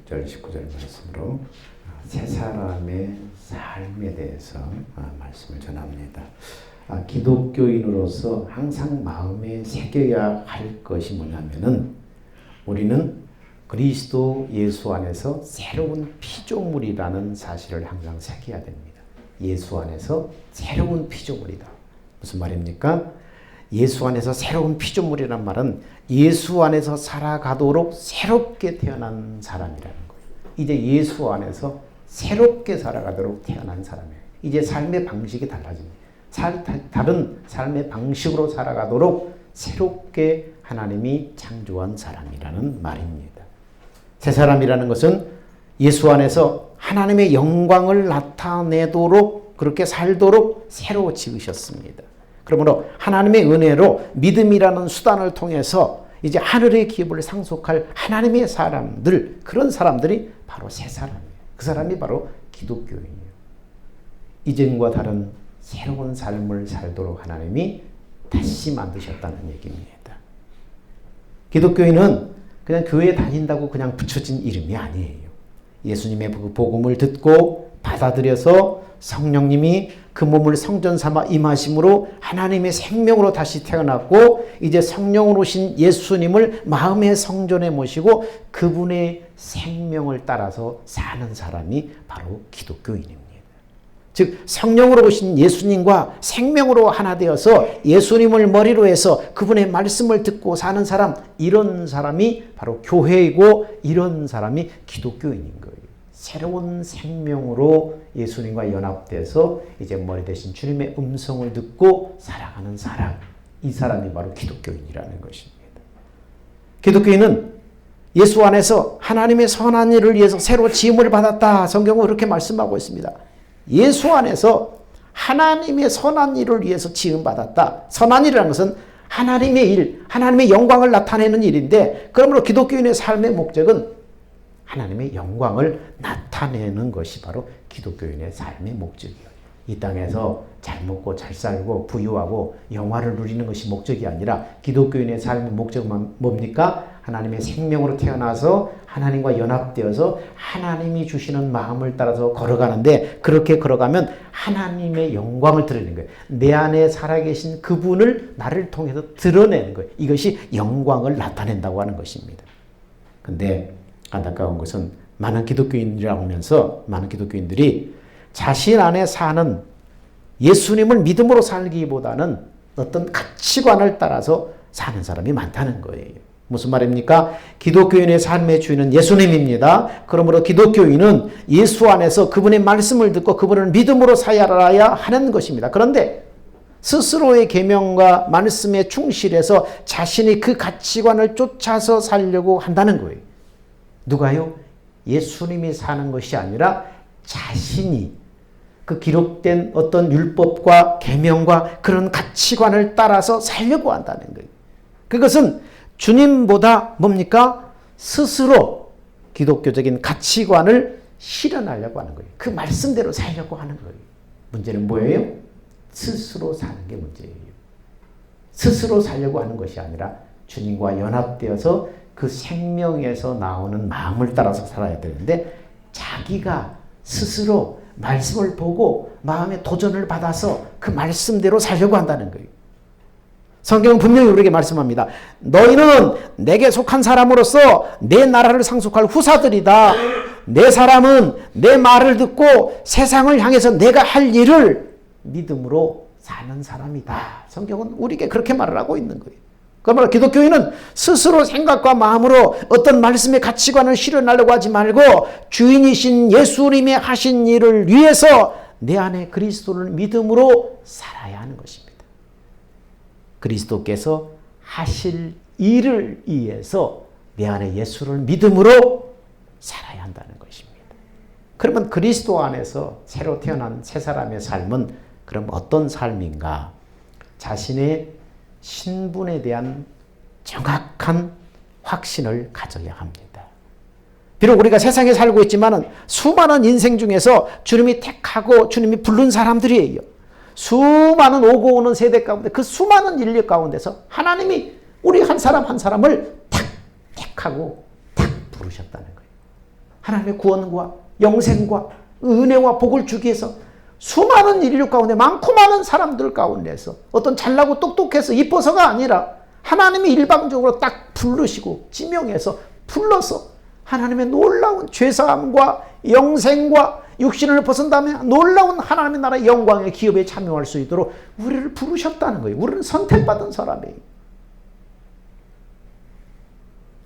18절, 19절 말씀으로 새 사람의 삶에 대해서 말씀을 전합니다. 기독교인으로서 항상 마음에 새겨야 할 것이 뭐냐면은 우리는 그리스도 예수 안에서 새로운 피조물이라는 사실을 항상 새겨야 됩니다. 예수 안에서 새로운 피조물이다. 무슨 말입니까? 예수 안에서 새로운 피조물이란 말은 예수 안에서 살아가도록 새롭게 태어난 사람이라는 거예요. 이제 예수 안에서 새롭게 살아가도록 태어난 사람이에요. 이제 삶의 방식이 달라집니다. 다른 삶의 방식으로 살아가도록 새롭게 하나님이 창조한 사람이라는 말입니다. 새 사람이라는 것은 예수 안에서 하나님의 영광을 나타내도록 그렇게 살도록 새로 지으셨습니다. 그러므로 하나님의 은혜로 믿음이라는 수단을 통해서 이제 하늘의 기업을 상속할 하나님의 사람들, 그런 사람들이 바로 새 사람이에요. 그 사람이 바로 기독교인이에요. 이전과 다른 새로운 삶을 살도록 하나님이 다시 만드셨다는 얘기입니다. 기독교인은 그냥 교회에 다닌다고 그냥 붙여진 이름이 아니에요. 예수님의 복음을 듣고 받아들여서 성령님이 그 몸을 성전 삼아 임하심으로 하나님의 생명으로 다시 태어났고 이제 성령으로 오신 예수님을 마음의 성전에 모시고 그분의 생명을 따라서 사는 사람이 바로 기독교인입니다. 즉 성령으로 오신 예수님과 생명으로 하나 되어서 예수님을 머리로 해서 그분의 말씀을 듣고 사는 사람, 이런 사람이 바로 교회이고 이런 사람이 기독교인인 거예요. 새로운 생명으로 예수님과 연합돼서 이제 머리 대신 주님의 음성을 듣고 살아가는 사람, 이 사람이 바로 기독교인이라는 것입니다. 기독교인은 예수 안에서 하나님의 선한 일을 위해서 새로 지음을 받았다. 성경은 그렇게 말씀하고 있습니다. 예수 안에서 하나님의 선한 일을 위해서 지음받았다. 선한 일이라는 것은 하나님의 일, 하나님의 영광을 나타내는 일인데, 그러므로 기독교인의 삶의 목적은 하나님의 영광을 나타내는 것이 바로 기독교인의 삶의 목적이에요. 이 땅에서 잘 먹고 잘 살고 부유하고 영화를 누리는 것이 목적이 아니라 기독교인의 삶의 목적은 뭡니까? 하나님의 생명으로 태어나서 하나님과 연합되어서 하나님이 주시는 마음을 따라서 걸어가는데, 그렇게 걸어가면 하나님의 영광을 드러내는 거예요. 내 안에 살아계신 그분을 나를 통해서 드러내는 거예요. 이것이 영광을 나타낸다고 하는 것입니다. 근데 안타까운 것은 많은 기독교인이라고 하면서 많은 기독교인들이 자신 안에 사는 예수님을 믿음으로 살기보다는 어떤 가치관을 따라서 사는 사람이 많다는 거예요. 무슨 말입니까? 기독교인의 삶의 주인은 예수님입니다. 그러므로 기독교인은 예수 안에서 그분의 말씀을 듣고 그분을 믿음으로 살아야 하는 것입니다. 그런데 스스로의 계명과 말씀에 충실해서 자신이 그 가치관을 쫓아서 살려고 한다는 거예요. 누가요? 예수님이 사는 것이 아니라 자신이 그 기록된 어떤 율법과 계명과 그런 가치관을 따라서 살려고 한다는 거예요. 그것은 주님보다 뭡니까? 스스로 기독교적인 가치관을 실현하려고 하는 거예요. 그 말씀대로 살려고 하는 거예요. 문제는 뭐예요? 스스로 사는 게 문제예요. 스스로 살려고 하는 것이 아니라 주님과 연합되어서 그 생명에서 나오는 마음을 따라서 살아야 되는데, 자기가 스스로 말씀을 보고 마음의 도전을 받아서 그 말씀대로 살려고 한다는 거예요. 성경은 분명히 우리에게 말씀합니다. 너희는 내게 속한 사람으로서 내 나라를 상속할 후사들이다. 내 사람은 내 말을 듣고 세상을 향해서 내가 할 일을 믿음으로 사는 사람이다. 성경은 우리에게 그렇게 말을 하고 있는 거예요. 그러므로 기독교인은 스스로 생각과 마음으로 어떤 말씀의 가치관을 실현하려고 하지 말고 주인이신 예수님의 하신 일을 위해서 내 안에 그리스도를 믿음으로 살아야 하는 것입니다. 그리스도께서 하실 일을 위해서 내 안에 예수를 믿음으로 살아야 한다는 것입니다. 그러면 그리스도 안에서 새로 태어난 새 사람의 삶은 그럼 어떤 삶인가? 자신의 신분에 대한 정확한 확신을 가져야 합니다. 비록 우리가 세상에 살고 있지만 수많은 인생 중에서 주님이 택하고 주님이 부른 사람들이에요. 수많은 오고 오는 세대 가운데, 그 수많은 인류 가운데서 하나님이 우리 한 사람 한 사람을 탁 택하고 탁 부르셨다는 거예요. 하나님의 구원과 영생과 은혜와 복을 주기 위해서 수많은 인류 가운데 많고 많은 사람들 가운데서 어떤 잘나고 똑똑해서 이뻐서가 아니라 하나님이 일방적으로 딱 부르시고 지명해서 불러서 하나님의 놀라운 죄사함과 영생과 육신을 벗은 다음에 놀라운 하나님의 나라의 영광의 기업에 참여할 수 있도록 우리를 부르셨다는 거예요. 우리는 선택받은 사람이에요.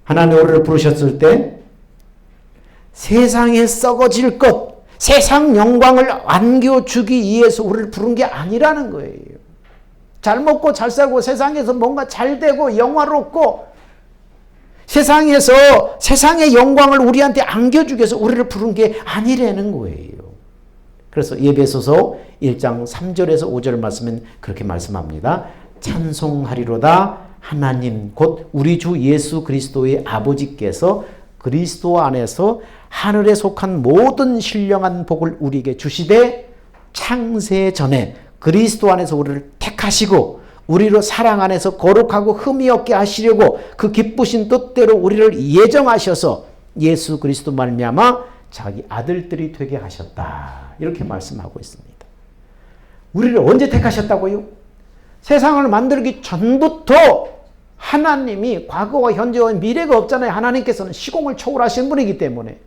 하나님 우리를 부르셨을 때 세상에 썩어질 것, 세상 영광을 안겨주기 위해서 우리를 부른 게 아니라는 거예요. 잘 먹고 잘 살고 세상에서 뭔가 잘 되고 영화롭고 세상에서 세상의 영광을 우리한테 안겨주기 위해서 우리를 부른 게 아니라는 거예요. 그래서 에베소서 1장 3절에서 5절 말씀은 그렇게 말씀합니다. 찬송하리로다 하나님 곧 우리 주 예수 그리스도의 아버지께서 그리스도 안에서 하늘에 속한 모든 신령한 복을 우리에게 주시되 창세 전에 그리스도 안에서 우리를 택하시고 우리로 사랑 안에서 거룩하고 흠이 없게 하시려고 그 기쁘신 뜻대로 우리를 예정하셔서 예수 그리스도 말미암아 자기 아들들이 되게 하셨다. 이렇게 말씀하고 있습니다. 우리를 언제 택하셨다고요? 세상을 만들기 전부터 하나님이 과거와 현재와 미래가 없잖아요. 하나님께서는 시공을 초월하신 분이기 때문에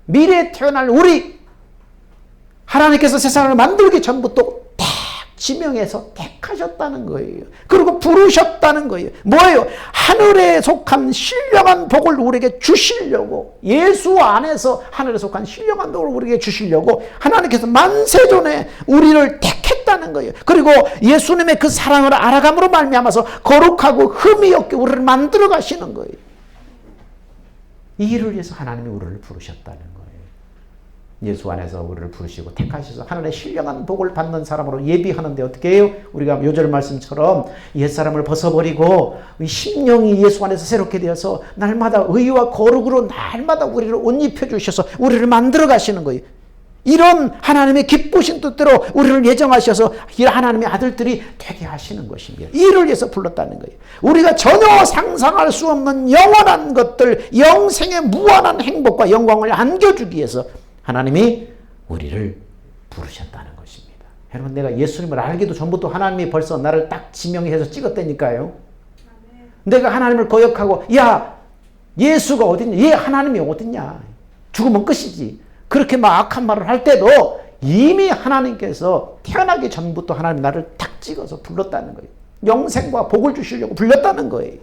미래에 태어날 우리 하나님께서 세상을 만들기 전부터 딱 지명해서 택하셨다는 거예요. 그리고 부르셨다는 거예요. 뭐예요? 하늘에 속한 신령한 복을 우리에게 주시려고 예수 안에서 하늘에 속한 신령한 복을 우리에게 주시려고 하나님께서 만세전에 우리를 택했다는 거예요. 그리고 예수님의 그 사랑을 알아감으로 말미암아서 거룩하고 흠이 없게 우리를 만들어 가시는 거예요. 이 일을 위해서 하나님이 우리를 부르셨다는 거예요. 예수 안에서 우리를 부르시고 택하셔서 하늘의 신령한 복을 받는 사람으로 예비하는데 어떻게 해요? 우리가 요절 말씀처럼 옛사람을 벗어버리고 심령이 예수 안에서 새롭게 되어서 날마다 의와 거룩으로 날마다 우리를 옷 입혀주셔서 우리를 만들어 가시는 거예요. 이런 하나님의 기쁘신 뜻대로 우리를 예정하셔서 하나님의 아들들이 되게 하시는 것입니다. 이를 위해서 불렀다는 거예요. 우리가 전혀 상상할 수 없는 영원한 것들, 영생의 무한한 행복과 영광을 안겨주기 위해서 하나님이 우리를 부르셨다는 것입니다. 여러분, 내가 예수님을 알기도 전부터 하나님이 벌써 나를 딱 지명해서 찍었다니까요. 내가 하나님을 거역하고 야 예수가 어딨냐, 얘 하나님이 어딨냐, 죽으면 끝이지, 그렇게 막 악한 말을 할 때도 이미 하나님께서 태어나기 전부터 하나님 나를 딱 찍어서 불렀다는 거예요. 영생과 복을 주시려고 불렀다는 거예요.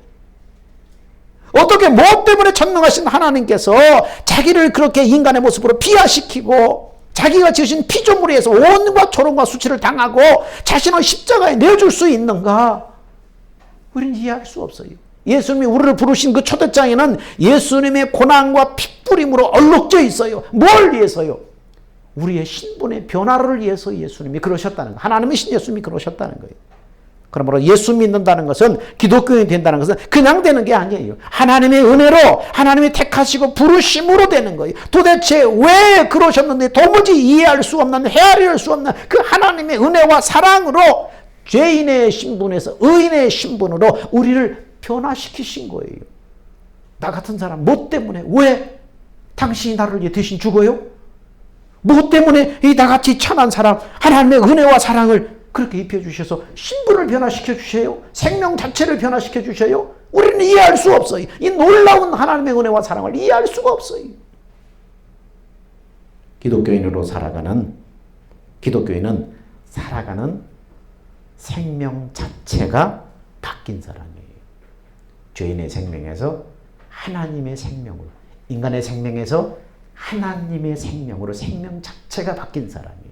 어떻게 뭐 때문에 전능하신 하나님께서 자기를 그렇게 인간의 모습으로 비하시키고 자기가 지으신 피조물에 의해서 온갖 조롱과 수치를 당하고 자신을 십자가에 내줄 수 있는가? 우리는 이해할 수 없어요. 예수님이 우리를 부르신 그 초대장에는 예수님의 고난과 핏부림으로 얼룩져 있어요. 뭘 위해서요? 우리의 신분의 변화를 위해서 예수님이 그러셨다는 거예요. 하나님의 신 예수님이 그러셨다는 거예요. 그러므로 예수 믿는다는 것은, 기독교인이 된다는 것은 그냥 되는 게 아니에요. 하나님의 은혜로, 하나님이 택하시고 부르심으로 되는 거예요. 도대체 왜 그러셨는데 도무지 이해할 수 없는, 헤아릴 수 없는 그 하나님의 은혜와 사랑으로 죄인의 신분에서 의인의 신분으로 우리를 변화시키신 거예요. 나 같은 사람 뭐 때문에, 왜 당신이 나를 위해 대신 죽어요? 뭐 때문에 이 나같이 천한 사람 하나님의 은혜와 사랑을 그렇게 입혀주셔서 신분을 변화시켜 주세요? 생명 자체를 변화시켜 주셔요? 우리는 이해할 수 없어요. 이 놀라운 하나님의 은혜와 사랑을 이해할 수가 없어요. 기독교인으로 살아가는, 기독교인은 살아가는 생명 자체가 바뀐 사람이에요. 죄인의 생명에서 하나님의 생명으로, 인간의 생명에서 하나님의 생명으로 생명 자체가 바뀐 사람이에요.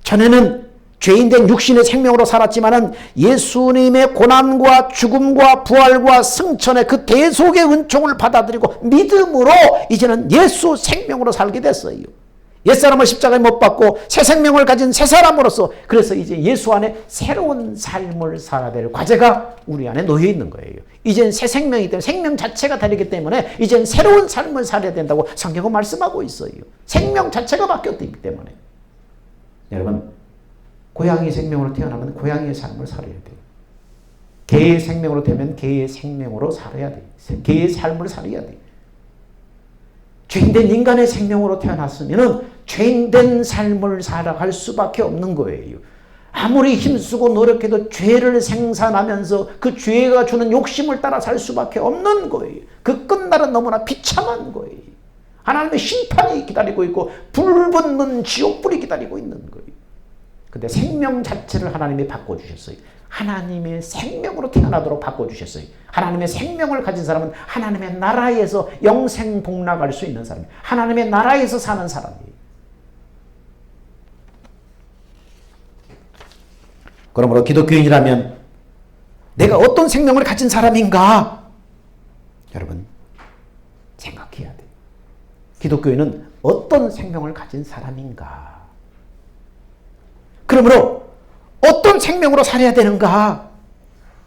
전에는 죄인된 육신의 생명으로 살았지만은 예수님의 고난과 죽음과 부활과 승천의 그 대속의 은총을 받아들이고 믿음으로 이제는 예수 생명으로 살게 됐어요. 옛사람을 십자가에 못 박고 새 생명을 가진 새 사람으로서, 그래서 이제 예수 안에 새로운 삶을 살아야 될 과제가 우리 안에 놓여 있는 거예요. 이젠 새 생명이기 때문에, 생명 자체가 다르기 때문에 이젠 새로운 삶을 살아야 된다고 성경은 말씀하고 있어요. 생명 자체가 바뀌었기 때문에. 여러분, 고양이 생명으로 태어나면 고양이의 삶을 살아야 돼요. 개의 생명으로 되면 개의 생명으로 살아야 돼요. 개의 삶을 살아야 돼요. 죄인된 인간의 생명으로 태어났으면 죄인된 삶을 살아갈 수밖에 없는 거예요. 아무리 힘쓰고 노력해도 죄를 생산하면서 그 죄가 주는 욕심을 따라 살 수밖에 없는 거예요. 그 끝날은 너무나 비참한 거예요. 하나님의 심판이 기다리고 있고 불붙는 지옥불이 기다리고 있는 거예요. 근데 생명 자체를 하나님이 바꿔주셨어요. 하나님의 생명으로 태어나도록 바꿔주셨어요. 하나님의 생명을 가진 사람은 하나님의 나라에서 영생 복락할 수 있는 사람이에요. 하나님의 나라에서 사는 사람이에요. 그러므로 기독교인이라면 내가 어떤 생명을 가진 사람인가? 여러분 생각해야 돼요. 기독교인은 어떤 생명을 가진 사람인가? 그러므로 어떤 생명으로 살아야 되는가?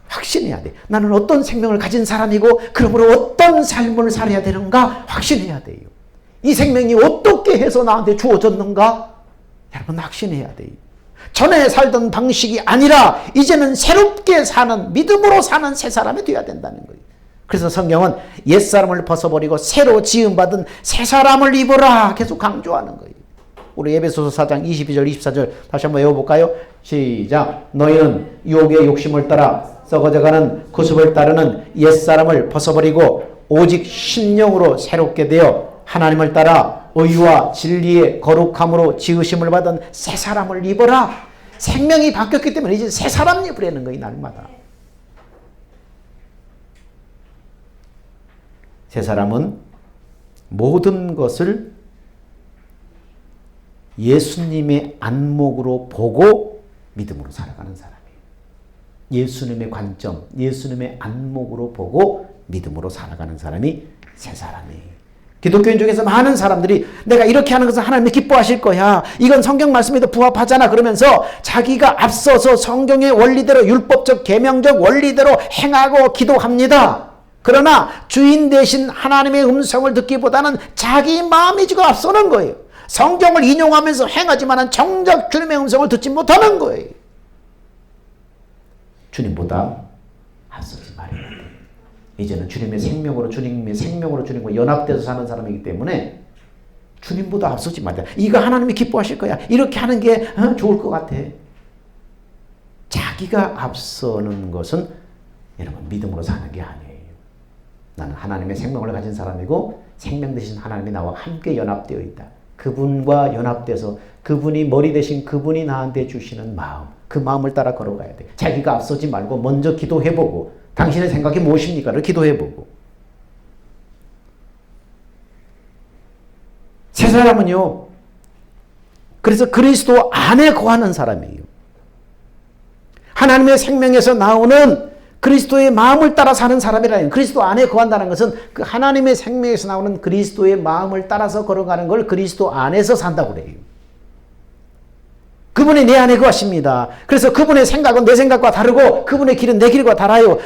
확신해야 돼. 나는 어떤 생명을 가진 사람이고 그러므로 어떤 삶을 살아야 되는가? 확신해야 돼요. 이 생명이 어떻게 해서 나한테 주어졌는가? 여러분 확신해야 돼요. 전에 살던 방식이 아니라 이제는 새롭게 사는, 믿음으로 사는 새 사람이 되어야 된다는 거예요. 그래서 성경은 옛사람을 벗어버리고 새로 지음받은 새 사람을 입어라 계속 강조하는 거예요. 우리 에베소서 4장 22절 24절 다시 한번 외워볼까요? 시작. 너희는 유혹의 욕심을 따라 썩어져가는 구습을 따르는 옛사람을 벗어버리고 오직 신령으로 새롭게 되어 하나님을 따라 의와 진리의 거룩함으로 지으심을 받은 새 사람을 입어라. 생명이 바뀌었기 때문에 이제 새 사람 입으라는 거예요. 날마다. 새 사람은 모든 것을 예수님의 안목으로 보고 믿음으로 살아가는 사람이에요. 예수님의 관점, 예수님의 안목으로 보고 믿음으로 살아가는 사람이 새 사람이에요. 기독교인 중에서 많은 사람들이 내가 이렇게 하는 것은 하나님이 기뻐하실 거야. 이건 성경 말씀에도 부합하잖아. 그러면서 자기가 앞서서 성경의 원리대로 율법적 계명적 원리대로 행하고 기도합니다. 그러나 주인 대신 하나님의 음성을 듣기보다는 자기 마음이 지금 앞서는 거예요. 성경을 인용하면서 행하지만 정작 주님의 음성을 듣지 못하는 거예요. 주님보다 앞서지 말아야 돼. 이제는 주님의 생명으로 주님과 연합돼서 사는 사람이기 때문에 주님보다 앞서지 말자. 이거 하나님이 기뻐하실 거야. 이렇게 하는 게 좋을 것 같아. 자기가 앞서는 것은 여러분 믿음으로 사는 게 아니에요. 나는 하나님의 생명을 가진 사람이고 생명 대신 하나님이 나와 함께 연합되어 있다. 그분과 연합돼서 그분이 머리 대신 그분이 나한테 주시는 마음, 그 마음을 따라 걸어가야 돼. 자기가 앞서지 말고 먼저 기도해보고 당신의 생각이 무엇입니까를 기도해보고. 새 사람은요, 그래서 그리스도 안에 거하는 사람이에요. 하나님의 생명에서 나오는 그리스도의 마음을 따라 사는 사람이라는, 그리스도 안에 거한다는 것은 그 하나님의 생명에서 나오는 그리스도의 마음을 따라서 걸어가는 걸 그리스도 안에서 산다고 그래요. 그분이 내 안에 거하십니다. 그래서 그분의 생각은 내 생각과 다르고 그분의 길은 내 길과 달라요.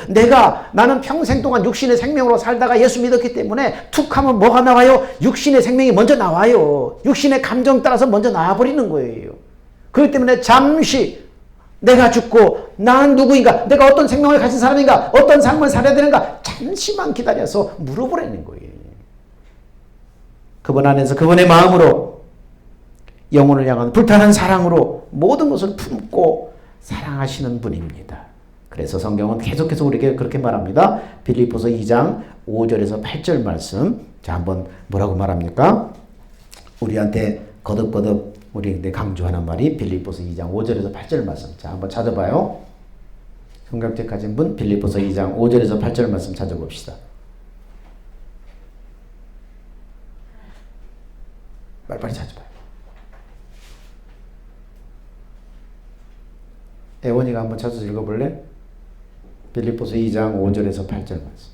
나는 평생 동안 육신의 생명으로 살다가 예수 믿었기 때문에 툭 하면 뭐가 나와요? 육신의 생명이 먼저 나와요. 육신의 감정 따라서 먼저 나와버리는 거예요. 그렇기 때문에 잠시 내가 죽고 나는 누구인가? 내가 어떤 생명을 가진 사람인가? 어떤 삶을 살아야 되는가? 잠시만 기다려서 물어보라는 거예요. 그분 안에서 그분의 마음으로 영혼을 향한 불타는 사랑으로 모든 것을 품고 사랑하시는 분입니다. 그래서 성경은 계속해서 우리에게 그렇게 말합니다. 빌립보서 2장 5절에서 8절 말씀. 자, 한번 뭐라고 말합니까? 우리한테 거듭거듭 우리에게 강조하는 말이 빌립보서 2장 5절에서 8절 말씀. 자, 한번 찾아봐요. 성경책 가진 분 빌립보서 2장 5절에서 8절 말씀 찾아봅시다. 빨리 찾아봐요. 애원이가 한번 찾아서 읽어볼래? 빌립보서 2장 5절에서 8절 말씀.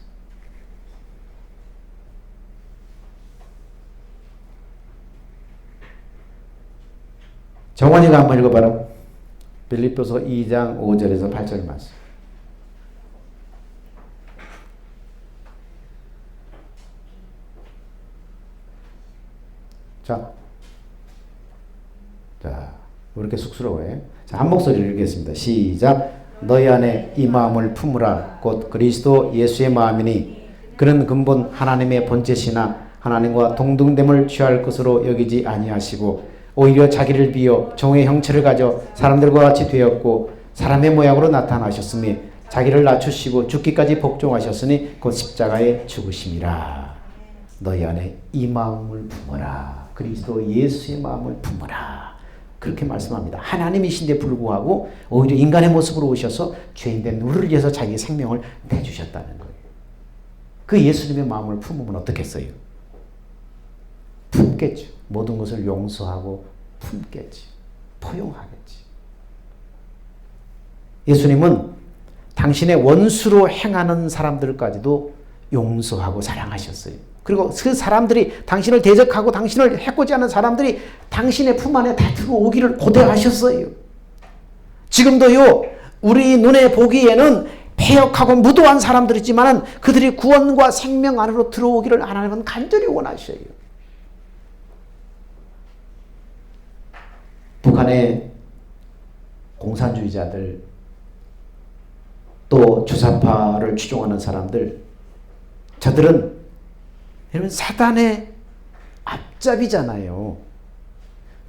정원이가 한번 읽어봐라. 빌립보서 2장 5절에서 8절 말씀. 자, 왜 이렇게 쑥스러워해? 자, 한 목소리를 읽겠습니다. 시작. 너희 안에 이 마음을 품으라. 곧 그리스도 예수의 마음이니 그는 근본 하나님의 본체시나 하나님과 동등됨을 취할 것으로 여기지 아니하시고 오히려 자기를 비어 종의 형체를 가져 사람들과 같이 되었고 사람의 모양으로 나타나셨으니 자기를 낮추시고 죽기까지 복종하셨으니 곧 십자가에 죽으심이라. 너희 안에 이 마음을 품어라. 그리스도 예수의 마음을 품어라. 그렇게 말씀합니다. 하나님이신데 불구하고 오히려 인간의 모습으로 오셔서 죄인된 우리를 위해서 자기 생명을 내주셨다는 거예요. 그 예수님의 마음을 품으면 어떻겠어요? 품겠죠. 모든 것을 용서하고 품겠지. 포용하겠지. 예수님은 당신의 원수로 행하는 사람들까지도 용서하고 사랑하셨어요. 그리고 그 사람들이 당신을 대적하고 당신을 해코지 하는 사람들이 당신의 품 안에 다 들어오기를 고대하셨어요. 지금도요, 우리 눈에 보기에는 패역하고 무도한 사람들이지만 그들이 구원과 생명 안으로 들어오기를 하나님은 간절히 원하셔요. 북한의 공산주의자들, 또 주사파를 추종하는 사람들, 저들은 여러분 사단의 앞잡이잖아요.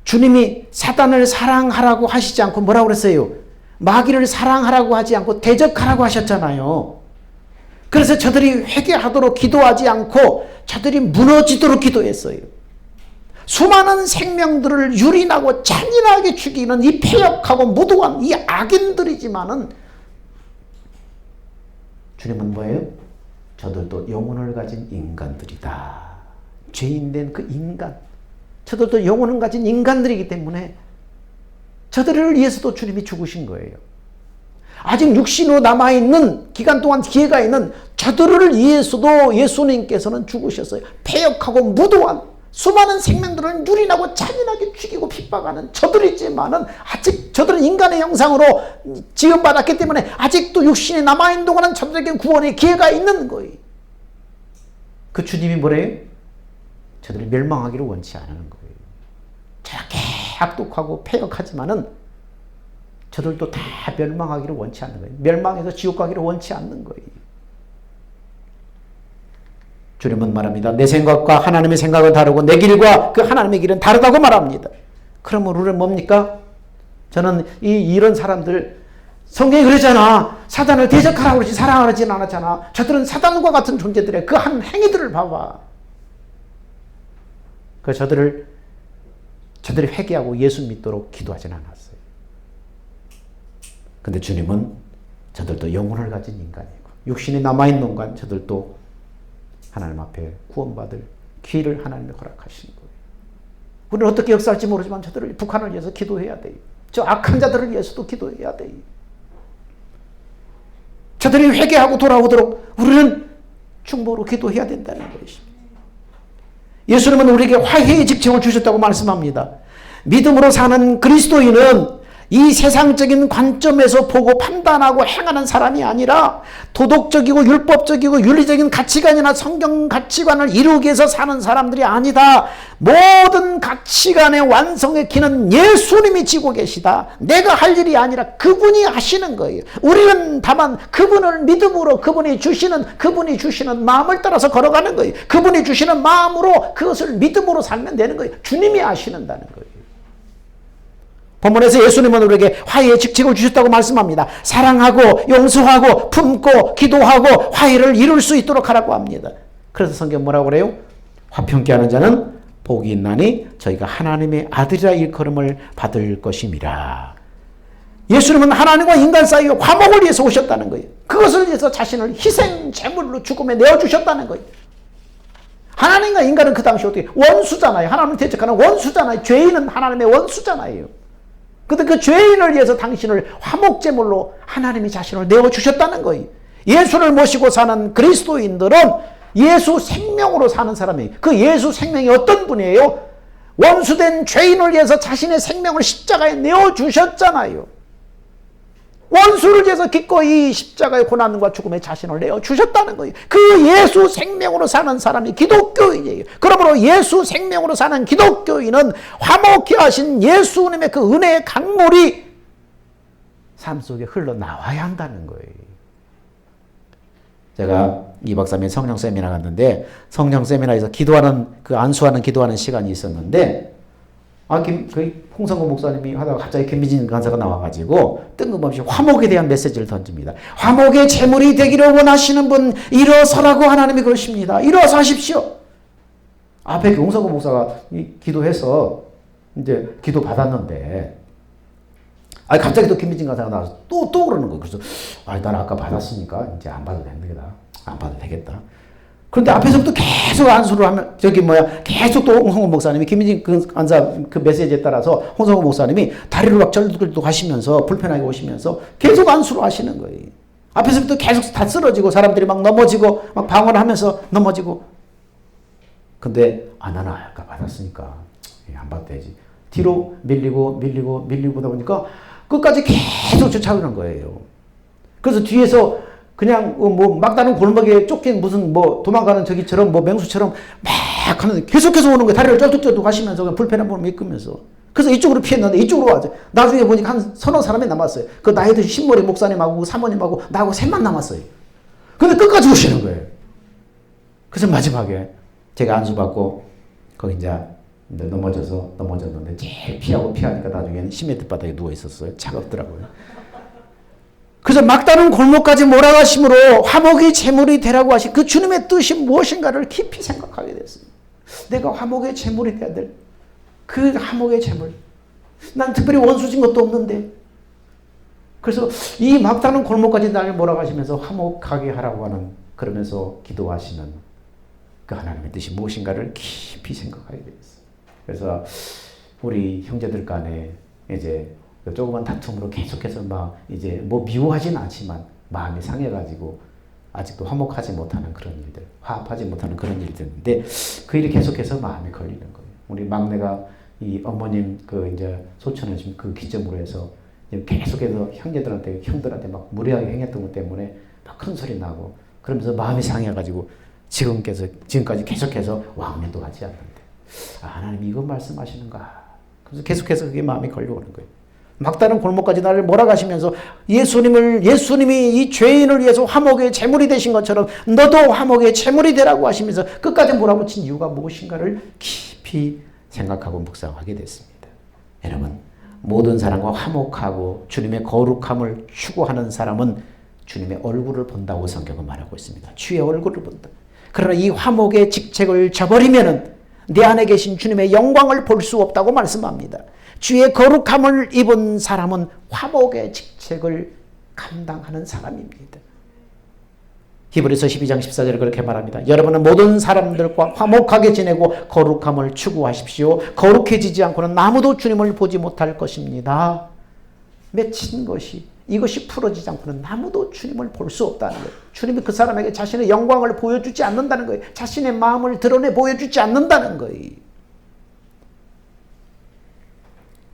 주님이 사단을 사랑하라고 하시지 않고 뭐라고 그랬어요? 마귀를 사랑하라고 하지 않고 대적하라고 하셨잖아요. 그래서 저들이 회개하도록 기도하지 않고 저들이 무너지도록 기도했어요. 수많은 생명들을 유린하고 잔인하게 죽이는 이 패역하고 무도한 이 악인들이지만은 주님은 뭐예요? 저들도 영혼을 가진 인간들이다. 죄인된 그 인간, 저들도 영혼을 가진 인간들이기 때문에 저들을 위해서도 주님이 죽으신 거예요. 아직 육신으로 남아있는 기간 동안 기회가 있는 저들을 위해서도 예수님께서는 죽으셨어요. 패역하고 무도한 수많은 생명들을 유린하고 잔인하게 죽이고 핍박하는 저들이지만은 아직 저들은 인간의 형상으로 지음받았기 때문에 아직도 육신에 남아있는 동안은 저들에게 구원의 기회가 있는 거예요. 그 주님이 뭐래요? 저들이 멸망하기를 원치 않는 거예요. 저렇게 악독하고 패역하지만은 저들도 다 멸망하기를 원치 않는 거예요. 멸망해서 지옥 가기를 원치 않는 거예요. 주님은 말합니다. 내 생각과 하나님의 생각은 다르고 내 길과 그 하나님의 길은 다르다고 말합니다. 그러면 우리는 뭡니까? 저는 이런 사람들, 성경이 그러잖아. 사단을 대적하라고 그러지 사랑하지는 않았잖아. 저들은 사단과 같은 존재들의 그 한 행위들을 봐봐. 그 저들이 회개하고 예수 믿도록 기도하지는 않았어요. 근데 주님은 저들도 영혼을 가진 인간이고 육신이 남아있는 동안 저들도 하나님 앞에 구원받을 기회를 하나님이 허락하신 거예요. 우리는 어떻게 역사할지 모르지만 저들을 북한을 위해서 기도해야 돼요. 저 악한 자들을 위해서도 기도해야 돼요. 저들이 회개하고 돌아오도록 우리는 중보로 기도해야 된다는 것입니다. 예수님은 우리에게 화해의 직책을 주셨다고 말씀합니다. 믿음으로 사는 그리스도인은 이 세상적인 관점에서 보고 판단하고 행하는 사람이 아니라 도덕적이고 율법적이고 윤리적인 가치관이나 성경 가치관을 이루기 위해서 사는 사람들이 아니다. 모든 가치관의 완성의 키는 예수님이 지고 계시다. 내가 할 일이 아니라 그분이 하시는 거예요. 우리는 다만 그분을 믿음으로 그분이 주시는 마음을 따라서 걸어가는 거예요. 그분이 주시는 마음으로 그것을 믿음으로 살면 되는 거예요. 주님이 하시는다는 거예요. 본문에서 예수님은 우리에게 화해의 직책을 주셨다고 말씀합니다. 사랑하고 용서하고 품고 기도하고 화해를 이룰 수 있도록 하라고 합니다. 그래서 성경 뭐라고 그래요? 화평케 하는 자는 복이 있나니 저희가 하나님의 아들이라 일컬음을 받을 것임이라. 예수님은 하나님과 인간 사이의 화목을 위해서 오셨다는 거예요. 그것을 위해서 자신을 희생 제물로 죽음에 내어주셨다는 거예요. 하나님과 인간은 그 당시 어떻게 원수잖아요. 하나님을 대적하는 원수잖아요. 죄인은 하나님의 원수잖아요. 근데 그 죄인을 위해서 당신을 화목제물로 하나님이 자신을 내어주셨다는 거예요. 예수를 모시고 사는 그리스도인들은 예수 생명으로 사는 사람이에요. 그 예수 생명이 어떤 분이에요? 원수된 죄인을 위해서 자신의 생명을 십자가에 내어주셨잖아요. 원수를 위해서 기꺼이 십자가의 고난과 죽음의 자신을 내어주셨다는 거예요. 그 예수 생명으로 사는 사람이 기독교인이에요. 그러므로 예수 생명으로 사는 기독교인은 화목케 하신 예수님의 그 은혜의 강물이 삶 속에 흘러나와야 한다는 거예요. 제가 이 박사님 성령 세미나 갔는데 성령 세미나에서 기도하는 그 안수하는 기도하는 시간이 있었는데 그 홍성구 목사님이 하다가 갑자기 김미진 간사가 나와가지고 뜬금없이 화목에 대한 메시지를 던집니다. 화목의 제물이 되기를 원하시는 분 일어서라고 하나님이 그러십니다. 일어서 하십시오. 앞에 홍성구 목사가 기도해서 이제 기도 받았는데 갑자기 또 김미진 간사가 나와서 또 그러는 거예요. 그래서 난 아까 받았으니까 이제 안 받아도 됩니다. 안 받아도 되겠다. 그런데 앞에서부터 계속 안수를 하면 계속 또 홍성호 목사님이 김민진 간사 그 메시지에 따라서 홍성호 목사님이 다리를 막 절들도 하시면서 불편하게 오시면서 계속 안수를 하시는 거예요. 앞에서부터 계속 다 쓰러지고 사람들이 막 넘어지고 막 방언하면서 넘어지고. 근데 나는 아까 받았으니까 안 받아도 되지. 뒤로 밀리고 보다 보니까 끝까지 계속 쫓아오는 거예요. 그래서 뒤에서 그냥 막다른 골목에 쫓긴 무슨 도망가는 저기처럼 맹수처럼 막 하는데 계속해서 오는 거예요. 다리를 쩔뚝쩔뚝 하시면서 불편한 몸을 이끌면서. 그래서 이쪽으로 피했는데 이쪽으로 와죠. 나중에 보니까 한 서너 사람이 남았어요. 그 나이 드신 신머리 목사님하고 사모님하고 나하고 셋만 남았어요. 근데 끝까지 오시는 거예요. 그래서 마지막에 제가 안수받고 거기 이제 넘어졌는데 제일 피하니까 나중에는 시멘트 바닥에 누워 있었어요. 차갑더라고요. 그래서 막다른 골목까지 몰아가심으로 화목이 제물이 되라고 하신 그 주님의 뜻이 무엇인가를 깊이 생각하게 됐습니다. 내가 화목의 제물이 돼야 될 그 화목의 제물. 난 특별히 원수진 것도 없는데. 그래서 이 막다른 골목까지 나를 몰아가시면서 화목하게 하라고 하는 그러면서 기도하시는 그 하나님의 뜻이 무엇인가를 깊이 생각하게 됐어요. 그래서 우리 형제들 간에 이제 조그만 다툼으로 계속해서 이제 미워하진 않지만 마음이 상해가지고 아직도 화목하지 못하는 그런 일들, 화합하지 못하는 그런 일들인데 그 일이 계속해서 마음에 걸리는 거예요. 우리 막내가 이 어머님 이제 소천하신 그 기점으로 해서 계속해서 형들한테 막 무례하게 행했던 것 때문에 막 큰 소리 나고 그러면서 마음이 상해가지고 지금까지 계속해서 왕래도 하지 않는데 하나님이 이거 말씀하시는가? 그래서 계속해서 그게 마음이 걸려오는 거예요. 막다른 골목까지 나를 몰아가시면서 예수님이 이 죄인을 위해서 화목의 제물이 되신 것처럼 너도 화목의 제물이 되라고 하시면서 끝까지 몰아붙인 이유가 무엇인가를 깊이 생각하고 묵상하게 됐습니다. 여러분, 모든 사람과 화목하고 주님의 거룩함을 추구하는 사람은 주님의 얼굴을 본다고 성경은 말하고 있습니다. 주의 얼굴을 본다. 그러나 이 화목의 직책을 저버리면은 내 안에 계신 주님의 영광을 볼 수 없다고 말씀합니다. 주의 거룩함을 입은 사람은 화목의 직책을 감당하는 사람입니다. 히브리서 12장 14절에 그렇게 말합니다. 여러분은 모든 사람들과 화목하게 지내고 거룩함을 추구하십시오. 거룩해지지 않고는 아무도 주님을 보지 못할 것입니다. 맺힌 것이 이것이 풀어지지 않고는 아무도 주님을 볼 수 없다는 거예요. 주님이 그 사람에게 자신의 영광을 보여주지 않는다는 거예요. 자신의 마음을 드러내 보여주지 않는다는 거예요.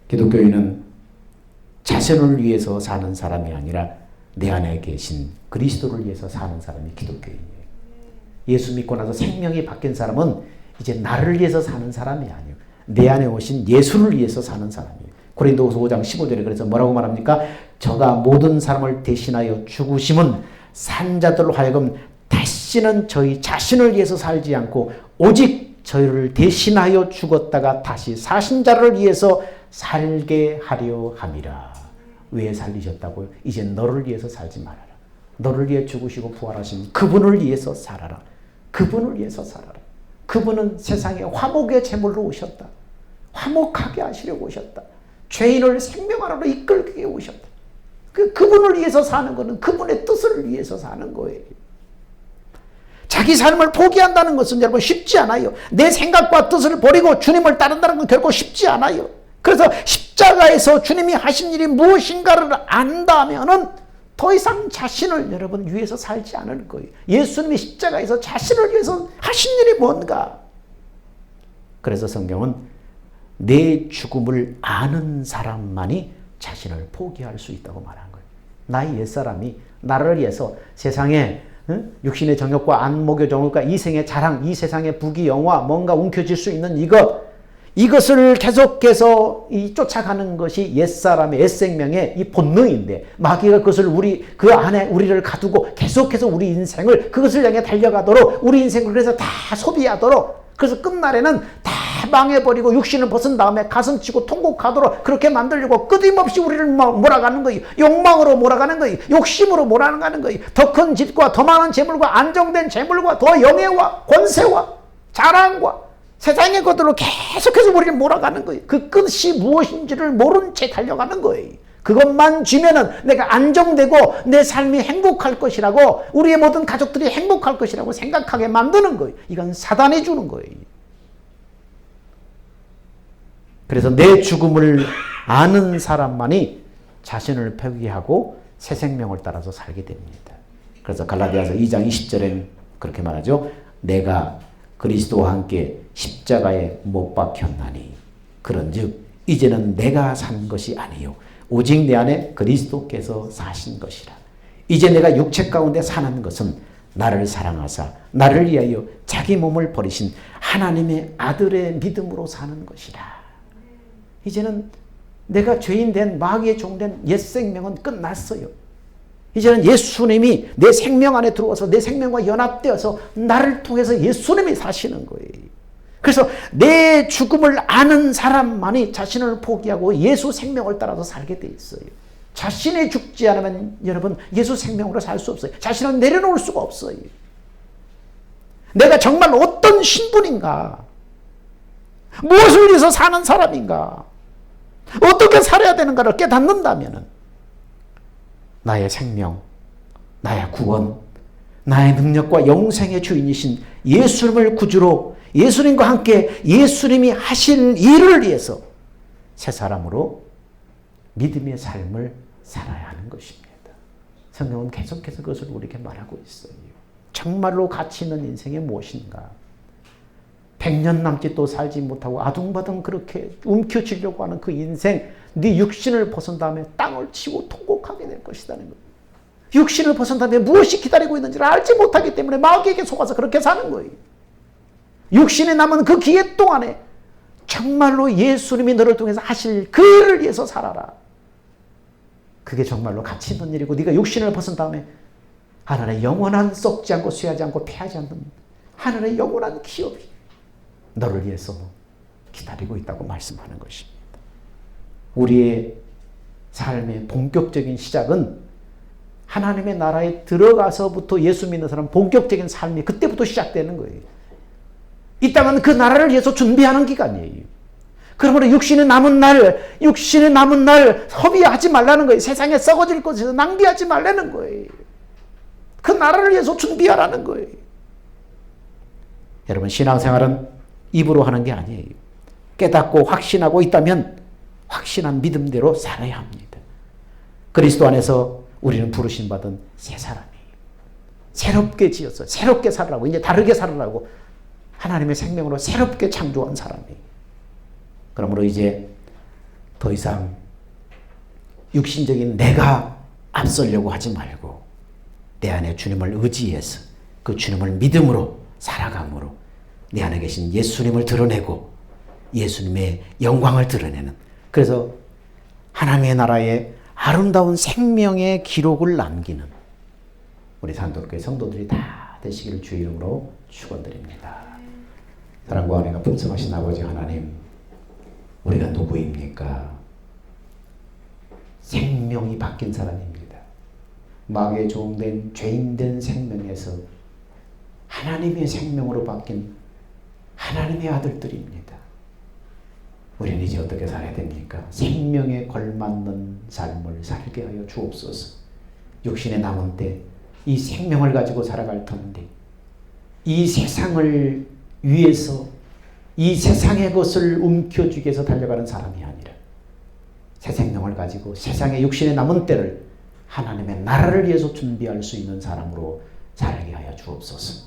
기독교인은 자신을 위해서 사는 사람이 아니라 내 안에 계신 그리스도를 위해서 사는 사람이 기독교인이에요. 예수 믿고 나서 생명이 바뀐 사람은 이제 나를 위해서 사는 사람이 아니에요. 내 안에 오신 예수를 위해서 사는 사람이에요. 고린도후서 5장 15절에 그래서 뭐라고 말합니까? 저가 모든 사람을 대신하여 죽으심은 산자들로 하여금 다시는 저희 자신을 위해서 살지 않고 오직 저희를 대신하여 죽었다가 다시 사신 자를 위해서 살게 하려 함이라. 왜 살리셨다고요? 이제 너를 위해서 살지 말아라. 너를 위해 죽으시고 부활하신 그분을 위해서 살아라. 그분을 위해서 살아라. 그분은 세상에 화목의 제물로 오셨다. 화목하게 하시려고 오셨다. 죄인을 생명하러 이끌게 오셨다. 그분을 위해서 사는 것은 그분의 뜻을 위해서 사는 거예요. 자기 삶을 포기한다는 것은 여러분 쉽지 않아요. 내 생각과 뜻을 버리고 주님을 따른다는 건 결코 쉽지 않아요. 그래서 십자가에서 주님이 하신 일이 무엇인가를 안다면은 더 이상 자신을 여러분 위해서 살지 않을 거예요. 예수님이 십자가에서 자신을 위해서 하신 일이 뭔가. 그래서 성경은 내 죽음을 아는 사람만이 자신을 포기할 수 있다고 말한 거예요. 나의 옛사람이 나를 위해서 세상에 육신의 정욕과 안목의 정욕과 이생의 자랑, 이 세상의 부귀 영화, 뭔가 움켜쥘 수 있는 이것, 이것을 계속해서 쫓아가는 것이 옛사람의 옛생명의 이 본능인데 마귀가 그것을 그 안에 우리를 가두고 계속해서 우리 인생을 그것을 향해 달려가도록 우리 인생을 그래서 다 소비하도록 그래서 끝날에는 다 망해버리고 육신을 벗은 다음에 가슴치고 통곡하도록 그렇게 만들려고 끊임없이 우리를 몰아가는 거예요. 욕망으로 몰아가는 거예요. 욕심으로 몰아가는 거예요. 더 큰 집과 더 많은 재물과 안정된 재물과 더 영예와 권세와 자랑과 세상의 것들로 계속해서 우리를 몰아가는 거예요. 그 끝이 무엇인지를 모른 채 달려가는 거예요. 그것만 주면은 내가 안정되고 내 삶이 행복할 것이라고 우리의 모든 가족들이 행복할 것이라고 생각하게 만드는 거예요. 이건 사단이 주는 거예요. 그래서 내 죽음을 아는 사람만이 자신을 표기하고 새 생명을 따라서 살게 됩니다. 그래서 갈라디아서 2장 20절에는 그렇게 말하죠. 내가 그리스도와 함께 십자가에 못 박혔나니 그런즉 이제는 내가 산 것이 아니요 오직 내 안에 그리스도께서 사신 것이라. 이제 내가 육체 가운데 사는 것은 나를 사랑하사 나를 위하여 자기 몸을 버리신 하나님의 아들의 믿음으로 사는 것이라. 이제는 내가 죄인된 마귀의 종된 옛 생명은 끝났어요. 이제는 예수님이 내 생명 안에 들어와서 내 생명과 연합되어서 나를 통해서 예수님이 사시는 거예요. 그래서 내 죽음을 아는 사람만이 자신을 포기하고 예수 생명을 따라서 살게 돼 있어요. 자신이 죽지 않으면 여러분 예수 생명으로 살 수 없어요. 자신을 내려놓을 수가 없어요. 내가 정말 어떤 신분인가? 무엇을 위해서 사는 사람인가? 어떻게 살아야 되는가를 깨닫는다면 나의 생명, 나의 구원, 나의 능력과 영생의 주인이신 예수님을 구주로 예수님과 함께 예수님이 하신 일을 위해서 새 사람으로 믿음의 삶을 살아야 하는 것입니다. 성경은 계속해서 그것을 우리에게 말하고 있어요. 정말로 가치 있는 인생이 무엇인가? 100년 남짓도 살지 못하고 아둥바둥 그렇게 움켜쥐려고 하는 그 인생, 네 육신을 벗은 다음에 땅을 치고 통곡하게 될 것이라는 거예요. 육신을 벗은 다음에 무엇이 기다리고 있는지를 알지 못하기 때문에 마귀에게 속아서 그렇게 사는 거예요. 육신에 남은 그 기회 동안에 정말로 예수님이 너를 통해서 하실 그 일을 위해서 살아라. 그게 정말로 가치 있는 일이고 네가 육신을 벗은 다음에 하늘의 영원한 썩지 않고 쇠하지 않고 패하지 않는 하늘의 영원한 기업이 너를 위해서 기다리고 있다고 말씀하는 것입니다. 우리의 삶의 본격적인 시작은 하나님의 나라에 들어가서부터 예수 믿는 사람 본격적인 삶이 그때부터 시작되는 거예요. 이 땅은 그 나라를 위해서 준비하는 기간이에요. 그러므로 육신의 남은 날 허비하지 말라는 거예요. 세상에 썩어질 것에서 낭비하지 말라는 거예요. 그 나라를 위해서 준비하라는 거예요. 여러분, 신앙생활은 입으로 하는 게 아니에요. 깨닫고 확신하고 있다면 확신한 믿음대로 살아야 합니다. 그리스도 안에서 우리는 부르심 받은 새 사람이에요. 새롭게 지었어요. 새롭게 살으라고, 이제 다르게 살으라고 하나님의 생명으로 새롭게 창조한 사람이에요. 그러므로 이제 더 이상 육신적인 내가 앞서려고 하지 말고 내 안에 주님을 의지해서 그 주님을 믿음으로 살아감으로 내 안에 계신 예수님을 드러내고 예수님의 영광을 드러내는, 그래서 하나님의 나라에 아름다운 생명의 기록을 남기는 우리 산도교회 성도들이 다 되시기를 주의 이름으로 축원드립니다. 사랑과 은혜가 풍성하신 아버지 하나님, 우리가 누구입니까? 생명이 바뀐 사람입니다. 마귀의 종된 죄인된 생명에서 하나님의 생명으로 바뀐 하나님의 아들들입니다. 우리는 이제 어떻게 살아야 됩니까? 생명에 걸맞는 삶을 살게 하여 주옵소서. 육신에 남은 때 이 생명을 가지고 살아갈 터인데 이 세상을 위해서 이 세상의 것을 움켜쥐기 위해서 달려가는 사람이 아니라 새 생명을 가지고 세상의 육신에 남은 때를 하나님의 나라를 위해서 준비할 수 있는 사람으로 살게 하여 주옵소서.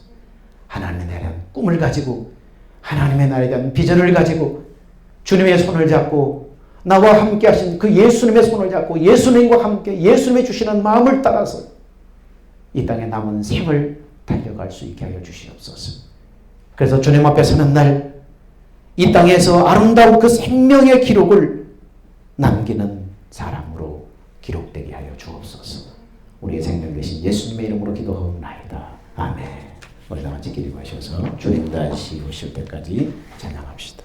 하나님에 대한 꿈을 가지고 하나님의 나라에 대한 비전을 가지고 주님의 손을 잡고 나와 함께 하신 그 예수님의 손을 잡고 예수님과 함께 예수님의 주시는 마음을 따라서 이 땅에 남은 생을 달려갈 수 있게 하여 주시옵소서. 그래서 주님 앞에 서는 날 이 땅에서 아름다운 그 생명의 기록을 남기는 사람으로 기록되게 하여 주옵소서. 우리의 생명 되신 예수님의 이름으로 기도하옵나이다. 아멘. 우리 다 같이 기도하셔서 주님 다시 오실 때까지 찬양합시다.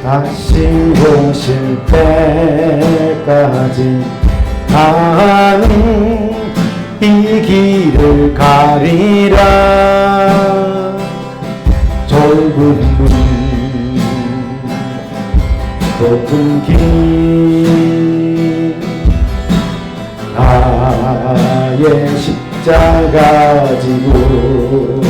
다시 오실 때까지 나는 이 길을 가리라. 좁은 문 높은 길 나의 십자가 지고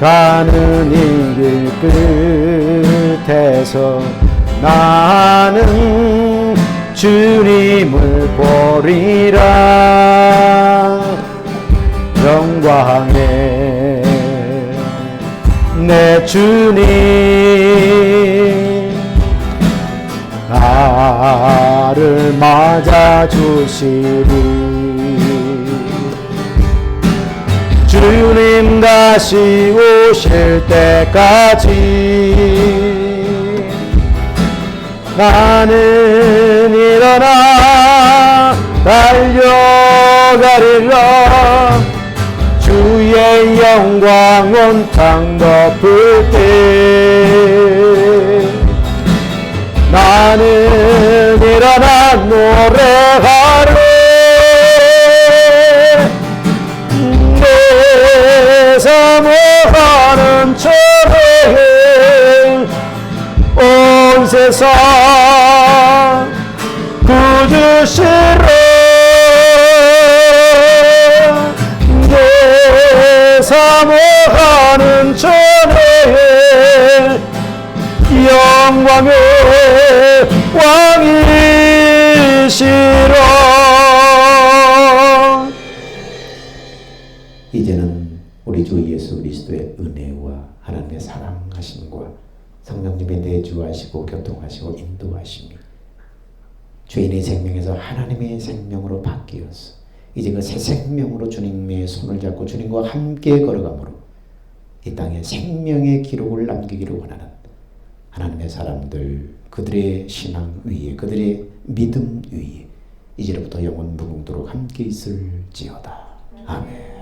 가는 이 길 끝에서 나는 주님을 보리라. 영광의 내 주님 나를 맞아주시리. 주님 다시 오실 때까지 나는 일어나 달려가리라. 주의 영광 온 땅 덮을 때 나는 일어나 노래하리. 사모하는 천에 온 세상 구주시라. 내 사모하는 천에 영광의 왕이시라. 이제는 우리 주 예수 그리스도의 은혜와 하나님의 사랑하심과 성령님의 내주하시고 교통하시고 인도하심이 죄인의 생명에서 하나님의 생명으로 바뀌어서 이제 그 새 생명으로 주님의 손을 잡고 주님과 함께 걸어가므로 이 땅에 생명의 기록을 남기기를 원하는 하나님의 사람들, 그들의 신앙 위에, 그들의 믿음 위에 이제로부터 영원 무궁토록 함께 있을지어다. 아멘.